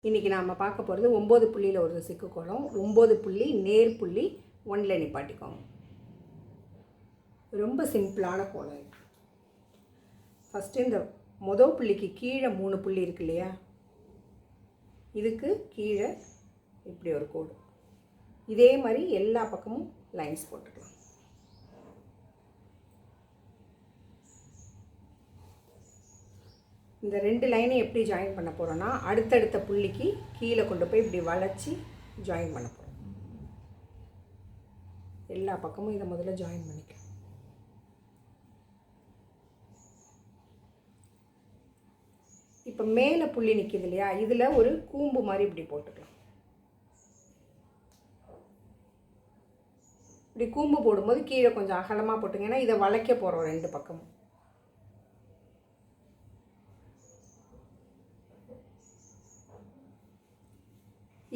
இன்றைக்கி நாம் பார்க்க போகிறது 9 புள்ளியில் ஒரு சிக்கு கோலம். 9 புள்ளி நேர் புள்ளி 1ல் நிப்பாட்டிக்கோங்க. ரொம்ப சிம்பிளான கோலம். ஃபஸ்ட்டு இந்த மொதல் புள்ளிக்கு கீழே 3 புள்ளி இருக்கு இல்லையா, இதுக்கு கீழே இப்படி ஒரு கோடு. இதே மாதிரி எல்லா பக்கமும் லைன்ஸ் போட்டுக்கலாம். இந்த 2 லைனையும் எப்படி ஜாயின் பண்ண போகிறோன்னா, அடுத்தடுத்த புள்ளிக்கு கீழே கொண்டு போய் இப்படி வளைச்சி ஜாயின் பண்ண போகிறோம். எல்லா பக்கமும் இதை முதல்ல ஜாயின் பண்ணிக்கலாம். இப்போ மேலே புள்ளி நிற்கிது இல்லையா, இதில் ஒரு கூம்பு மாதிரி இப்படி போட்டுக்கலாம். இப்படி கூம்பு போடும்போது கீழே கொஞ்சம் அகலமாக போட்டுங்கன்னா இதை வளைக்க போகிறோம் 2 பக்கமும்.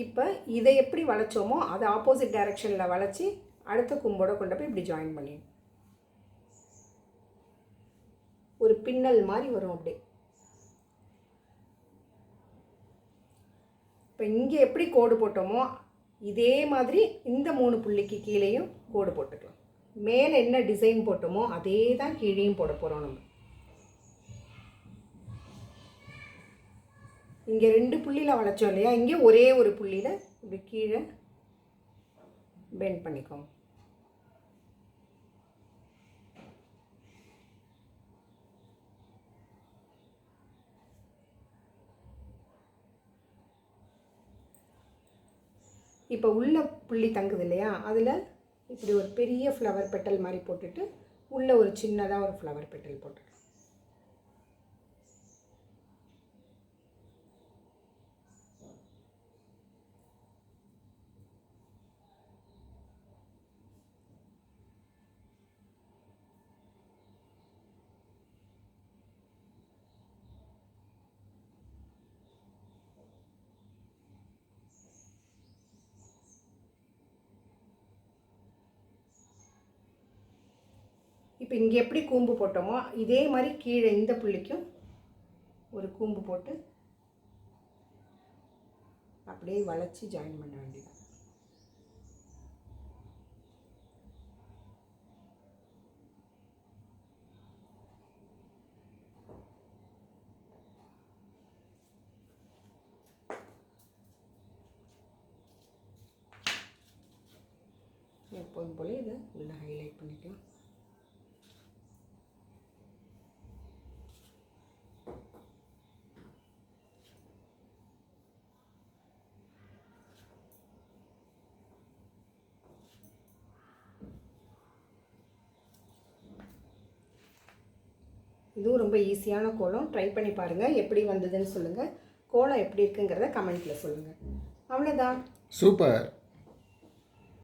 இப்போ இதை எப்படி வளைச்சோமோ அதை ஆப்போசிட் டைரெக்ஷனில் வளைச்சி அடுத்த கூம்போட கொண்டு போய் இப்படி ஜாயின் பண்ணிடணும். ஒரு பின்னல் மாதிரி வரும் அப்படியே. இப்போ இங்கே எப்படி கோடு போட்டோமோ இதே மாதிரி இந்த 3 புள்ளிக்கு கீழேயும் கோடு போட்டுக்கலாம். மேலே என்ன டிசைன் போட்டோமோ அதே தான் கீழேயும் போட போகிறோம். நம்ம இங்கே 2 புள்ளியில் வளைச்சோம் இல்லையா, இங்கே ஒரே ஒரு புள்ளியில் இப்படி கீழே பெண்ட் பண்ணிக்கோங்க. இப்போ உள்ள புள்ளி தங்குது இல்லையா, அதில் இப்படி ஒரு பெரிய ஃப்ளவர் பெட்டல் மாதிரி போட்டுட்டு உள்ளே ஒரு சின்னதாக ஒரு ஃப்ளவர் பெட்டல் போட்டுக்கலாம். இப்போ இங்கே எப்படி கூம்பு போட்டோமோ இதே மாதிரி கீழே இந்த புள்ளிக்கும் ஒரு கூம்பு போட்டு அப்படியே வளைச்சி ஜாயின் பண்ண வேண்டியது. எப்போதும் போல இதை உள்ள ஹைலைட் பண்ணிக்கலாம். இதுவும் ரொம்ப ஈஸியான கோலம். ட்ரை பண்ணி பாருங்கள், எப்படி வந்ததுன்னு சொல்லுங்கள். கோலம் எப்படி இருக்குங்கிறத கமெண்ட்டில் சொல்லுங்கள். அவ்வளோதான். சூப்பர்.